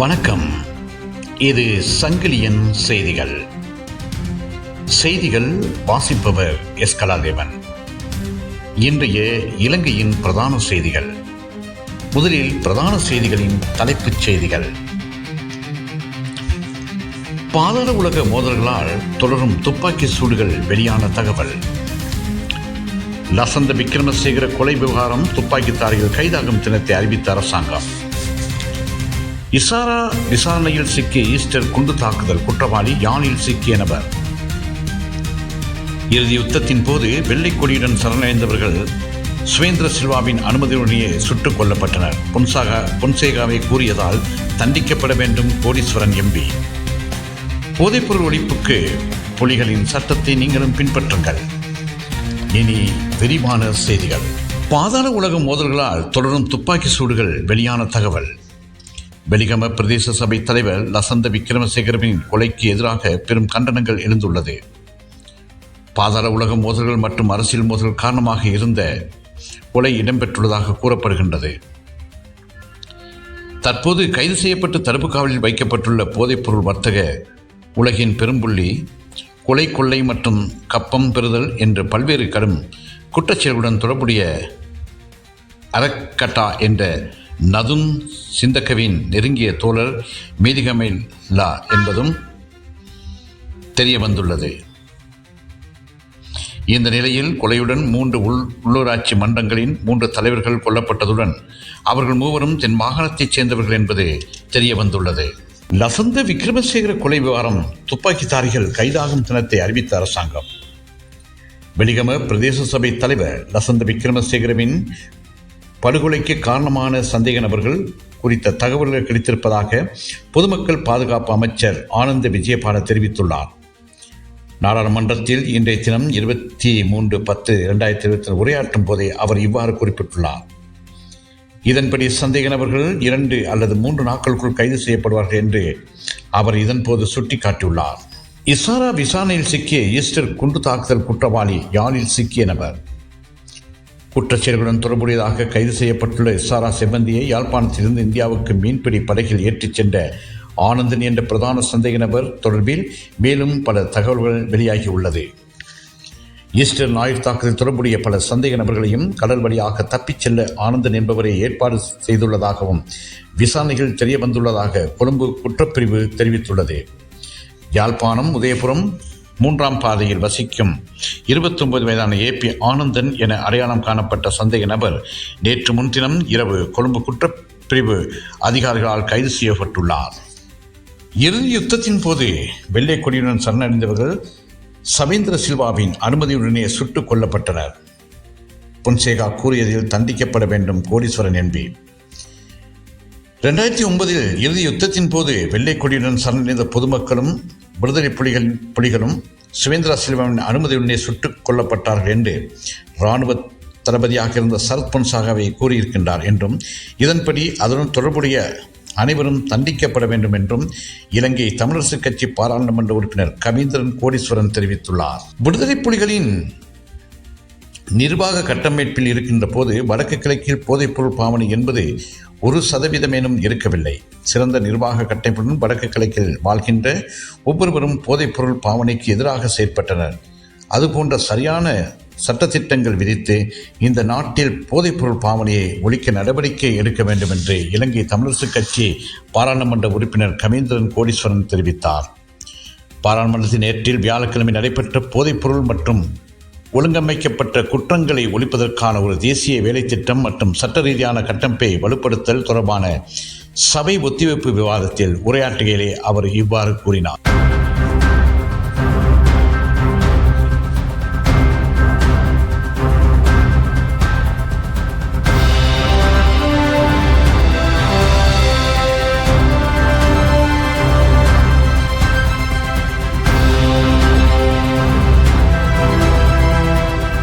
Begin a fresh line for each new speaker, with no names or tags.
வணக்கம். இது சங்கிலியன் செய்திகள். செய்திகள் வாசிப்பவர் எஸ். கலாதேவன். இன்றைய இலங்கையின் பிரதான செய்திகள். முதலில் பிரதான செய்திகளின் தலைப்புச் செய்திகள். பாதாள உலக மோதல்களால் தொடரும் துப்பாக்கி சூடுகள் வெளியான தகவல். லசந்த விக்ரமசேகர கொலை விவகாரம், துப்பாக்கிதாரிகள் கைதாகும் தினத்தை அறிவித்த அரசாங்கம். இசாரா விசாரணையில் சிக்கிய ஈஸ்டர் குண்டு தாக்குதல் குற்றவாளி யாழில் சிக்கிய நபர். இறுதி யுத்தத்தின் போது வெள்ளை கொடியுடன் சரணடைந்தவர்கள் சுவேந்திர சில்வாவின் அனுமதியுடனேயே சுட்டுக் கொல்லப்பட்டனர். பொன்சேகாவை கூறியதால் தண்டிக்கப்பட வேண்டும் கோடீஸ்வரன் எம்பி. போதைப்பொருள் ஒழிப்புக்கு புலிகளின் சட்டத்தை நீங்களும் பின்பற்றுங்கள். இனி விரிவான செய்திகள். பாதாள உலக மோதல்களால் தொடரும் துப்பாக்கி சூடுகள் வெளியான தகவல். வெலிகம பிரதேச சபை தலைவர் லசந்த விக்ரமசேகரவின் கொலைக்கு எதிராக பெரும் கண்டனங்கள் எழுந்துள்ளது. பாதாள உலக மோதல்கள் மற்றும் அரசியல் மோதல்கள் காரணமாக இருந்த கொலை இடம்பெற்றுள்ளதாக கூறப்படுகின்றது. தற்போது கைது செய்யப்பட்டு தடுப்பு காவலில் வைக்கப்பட்டுள்ள போதைப்பொருள் வர்த்தக உலகின் பெரும்புள்ளி கொலை, கொள்ளை மற்றும் கப்பம் பெறுதல் என்று பல்வேறு கடும் குற்றச்செயல்களுடன் தொடர்புடைய அரக்கட்டா என்ற நதுன் சிந்தக்கவின் நெருங்கிய தோழர் மீதிகமைலா என்பதும் தெரிய வந்துள்ளது. இந்த நிலையில் கொலையுடன் 3 உள்ளூராட்சி மன்றங்களின் 3 தலைவர்கள் கொல்லப்பட்டதுடன் அவர்கள் மூவரும் தென் மாகாணத்தைச் சேர்ந்தவர்கள் என்பது தெரிய வந்துள்ளது. லசந்த விக்ரமசேகர கொலை விவகாரம், துப்பாக்கிதாரிகள் கைதாகும் தினத்தை அறிவித்த அரசாங்கம். வெலிகம பிரதேச சபை தலைவர் லசந்த விக்ரமசேகரவின் படுகொலைக்கு காரணமான சந்தேக நபர்கள் குறித்த தகவல்கள் கிடைத்திருப்பதாக பொதுமக்கள் பாதுகாப்பு அமைச்சர் ஆனந்த விஜயபால தெரிவித்துள்ளார். நாடாளுமன்றத்தில் இன்றைய தினம் 23/10/2020 உரையாற்றும் போதே அவர் இவ்வாறு குறிப்பிட்டுள்ளார். இதன்படி சந்தேக நபர்கள் 2 அல்லது 3 நாட்களுக்குள் கைது செய்யப்படுவார்கள் என்று அவர் இதன்போது சுட்டிக்காட்டியுள்ளார். இசாரா விசாரணையில் சிக்கிய ஈஸ்டர் குண்டு தாக்குதல் குற்றவாளி யாழில் சிக்கிய நபர். குற்றச்செயல்களுடன் தொடர்புடையதாக கைது செய்யப்பட்டுள்ள இசாரா செவ்வந்தியை யாழ்ப்பாணத்திலிருந்து இந்தியாவுக்கு மீன்பிடி படகில் ஏற்றிச் சென்ற ஆனந்தன் என்ற பிரதான சந்தேக நபர் தொடர்பில் மேலும் பல தகவல்கள் வெளியாகியுள்ளது. ஈஸ்டர் ஞாயிறு தாக்குதல் தொடர்புடைய பல சந்தேக நபர்களையும் கடல் வழியாக தப்பிச் செல்ல ஆனந்தன் என்பவரை ஏற்பாடு செய்துள்ளதாகவும் விசாரணைகள் தெரிய வந்துள்ளதாக கொழும்பு குற்றப்பிரிவு தெரிவித்துள்ளது. யாழ்ப்பாணம் உதயபுரம் 3ஆம் பாதையில் வசிக்கும் 29 வயதான ஏபி ஆனந்தன் என அடையாளம் காணப்பட்ட சந்தேக நபர் நேற்று முன்தினம் இரவு கொழும்பு குற்றப்பிரிவு அதிகாரிகளால் கைது செய்யப்பட்டுள்ளார். இறுதி யுத்தத்தின் போது வெள்ளை கொடியுடன் சரணடைந்தவர்கள் சுவேந்திர சில்வாவின் அனுமதியுடனே சுட்டுக் கொல்லப்பட்டனர். பொன்சேகா கூறியதில் தண்டிக்கப்பட வேண்டும் கோடீஸ்வரன் எம்பி. 2009 இறுதி யுத்தத்தின் போது வெள்ளை கொடியுடன் சரணடைந்த பொதுமக்களும் விடுதலை புலிகளும் சுவேந்திர சில்வாவின் அனுமதியுடனே சுட்டுக் கொல்லப்பட்டார்கள் என்று இராணுவ தளபதியாக இருந்த சரத் பொன்சேகாவை கூறியிருக்கின்றார் என்றும் இதன்படி அதனுடன் தொடர்புடைய அனைவரும் தண்டிக்கப்பட வேண்டும் என்றும் இலங்கை தமிழரசுக் கட்சி பாராளுமன்ற உறுப்பினர் கவீந்திரன் கோடீஸ்வரன் தெரிவித்துள்ளார். விடுதலை புலிகளின் நிர்வாக கட்டமைப்பில் இருக்கின்ற போது வடக்கு கிழக்கில் போதைப்பொருள் பாவனை என்பது 1% இருக்கவில்லை. சிறந்த நிர்வாக கட்டமைப்புடன் வடக்கு கிழக்கில் வாழ்கின்ற ஒவ்வொருவரும் போதைப்பொருள் பாவனைக்கு எதிராக செயற்பட்டனர். அதுபோன்ற சரியான சட்டத்திட்டங்கள் விதித்து இந்த நாட்டில் போதைப்பொருள் பாவனையை ஒழிக்க நடவடிக்கை எடுக்க வேண்டும் என்று இலங்கை தமிழரசுக் கட்சி பாராளுமன்ற உறுப்பினர் கவீந்திரன் கோடீஸ்வரன் தெரிவித்தார். பாராளுமன்றத்தின் நேற்றில் வியாழக்கிழமை நடைபெற்ற போதைப்பொருள் மற்றும் ஒழுங்கமைக்கப்பட்ட குற்றங்களை ஒழிப்பதற்கான ஒரு தேசிய வேலைத்திட்டம் மற்றும் சட்ட ரீதியான கட்டமைப்பை வலுப்படுத்தல் தொடர்பான சபை ஒத்திவைப்பு விவாதத்தில் உரையாற்றுகையிலே அவர் இவ்வாறு கூறினார்.